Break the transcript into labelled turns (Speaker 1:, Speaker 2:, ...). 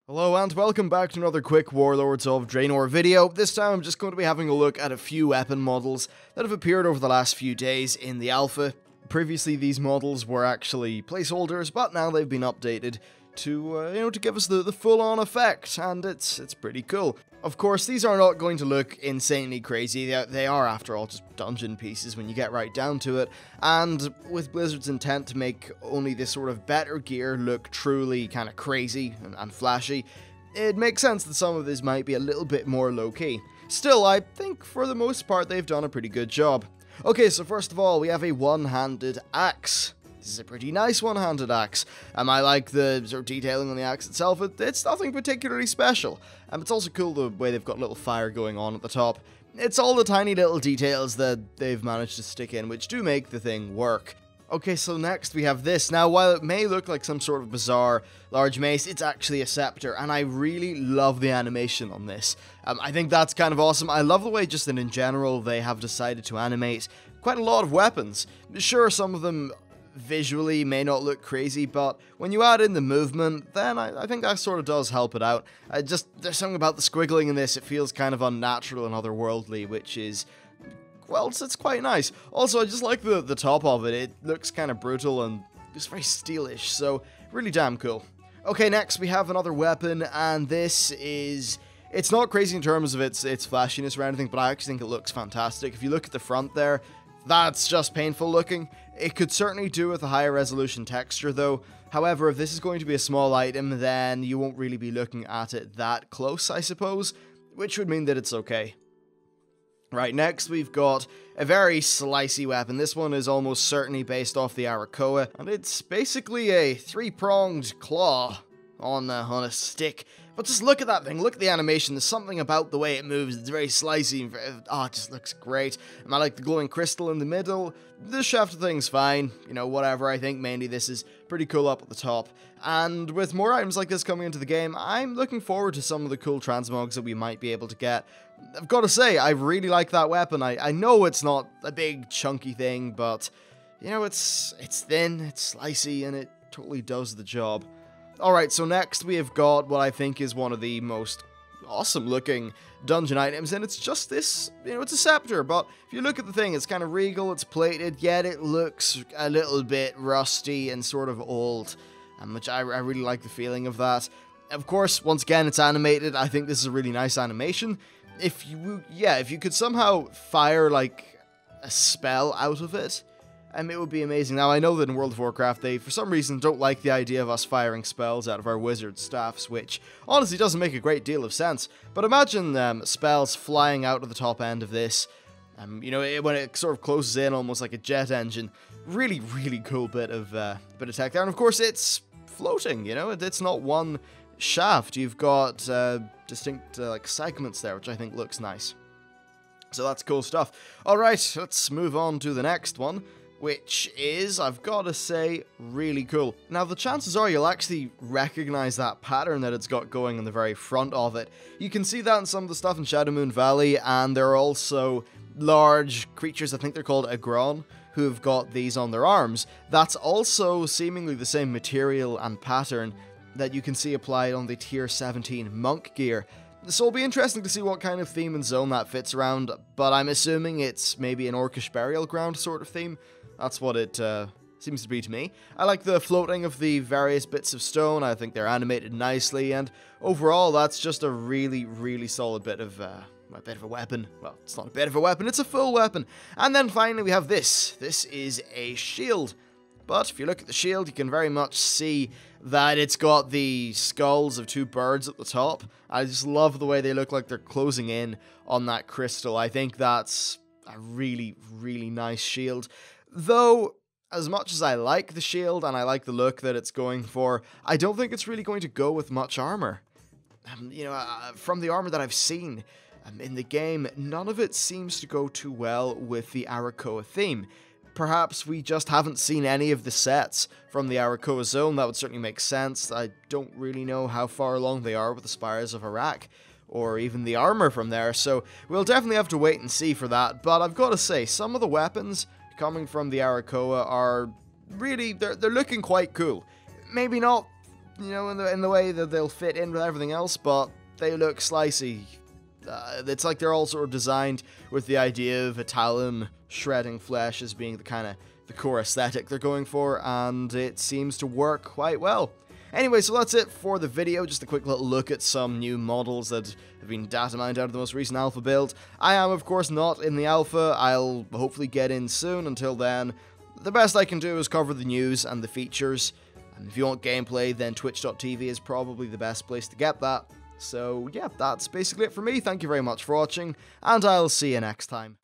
Speaker 1: Hello and welcome back to another quick Warlords of Draenor video. This time I'm just going to be having a look at a few weapon models that have appeared over the last few days in the alpha. Previously these models were actually placeholders, but now they've been updated to give us the full-on effect, and it's pretty cool. Of course, these are not going to look insanely crazy. They are, after all, just dungeon pieces when you get right down to it, and with Blizzard's intent to make only this sort of better gear look truly kind of crazy and flashy, it makes sense that some of this might be a little bit more low-key. Still, I think for the most part they've done a pretty good job. Okay, so first of all, we have a one-handed axe. This is a pretty nice one-handed axe. I like the sort of detailing on the axe itself. It's nothing particularly special. It's also cool the way they've got a little fire going on at the top. It's all the tiny little details that they've managed to stick in, which do make the thing work. Okay, so next we have this. Now, while it may look like some sort of bizarre large mace, it's actually a scepter, and I really love the animation on this. I think that's kind of awesome. I love the way just in general they have decided to animate quite a lot of weapons. Sure, some of them visually may not look crazy, but when you add in the movement, then I think that sort of does help it out. There's something about the squiggling in this, it feels kind of unnatural and otherworldly, which is, well, it's quite nice. Also, I just like the top of it. It looks kind of brutal and just very steelish, so really damn cool. Okay, next we have another weapon, and this is... It's not crazy in terms of its flashiness or anything, but I actually think it looks fantastic. If you look at the front there, that's just painful looking. It could certainly do with a higher resolution texture though. However, if this is going to be a small item, then you won't really be looking at it that close, I suppose, which would mean that it's okay. Right, next we've got a very slicey weapon. This one is almost certainly based off the Arakoa, and it's basically a three-pronged claw on a stick. But just look at that thing, look at the animation, there's something about the way it moves, it's very slicey, it just looks great. I like the glowing crystal in the middle. The shaft thing's fine, whatever. I think mainly this is pretty cool up at the top. And with more items like this coming into the game, I'm looking forward to some of the cool transmogs that we might be able to get. I've got to say, I really like that weapon. I know it's not a big chunky thing, but, it's thin, it's slicey, and it totally does the job. Alright, so next we have got what I think is one of the most awesome looking dungeon items, and it's just this, it's a scepter, but if you look at the thing, it's kind of regal, it's plated, yet it looks a little bit rusty and sort of old, which I really like the feeling of that. Of course, once again, it's animated. I think this is a really nice animation. If you could somehow fire, like, a spell out of it, it would be amazing. Now, I know that in World of Warcraft, they, for some reason, don't like the idea of us firing spells out of our wizard staffs, which honestly doesn't make a great deal of sense. But imagine spells flying out of the top end of this, when it sort of closes in almost like a jet engine. Really, really cool bit of tech there. And of course, it's floating, it's not one shaft. You've got distinct segments there, which I think looks nice. So that's cool stuff. Alright, let's move on to the next one, which is, I've got to say, really cool. Now, the chances are you'll actually recognize that pattern that it's got going in the very front of it. You can see that in some of the stuff in Shadowmoon Valley, and there are also large creatures, I think they're called Agron, who have got these on their arms. That's also seemingly the same material and pattern that you can see applied on the Tier 17 monk gear. So it'll be interesting to see what kind of theme and zone that fits around, but I'm assuming it's maybe an Orcish burial ground sort of theme. That's what it seems to be to me. I like the floating of the various bits of stone. I think they're animated nicely, and overall, that's just a really, really solid bit of a weapon. Well, it's not a bit of a weapon, it's a full weapon. And then finally, we have this. This is a shield. But if you look at the shield, you can very much see that it's got the skulls of two birds at the top. I just love the way they look like they're closing in on that crystal. I think that's a really, really nice shield. Though, as much as I like the shield and I like the look that it's going for, I don't think it's really going to go with much armor. From the armor that I've seen in the game, none of it seems to go too well with the Arakoa theme. Perhaps we just haven't seen any of the sets from the Arakoa zone. That would certainly make sense. I don't really know how far along they are with the Spires of Iraq, or even the armor from there, so we'll definitely have to wait and see for that. But I've got to say, some of the weapons coming from the Arakoa are really, they're looking quite cool. Maybe not you know, in the way that they'll fit in with everything else, but they look slicey. It's like they're all sort of designed with the idea of a talon shredding flesh as being the core aesthetic they're going for, and it seems to work quite well. Anyway, so that's it for the video, just a quick little look at some new models that have been data mined out of the most recent alpha build. I am, of course, not in the alpha. I'll hopefully get in soon. Until then, the best I can do is cover the news and the features, and if you want gameplay, then twitch.tv is probably the best place to get that. So yeah, that's basically it for me. Thank you very much for watching, and I'll see you next time.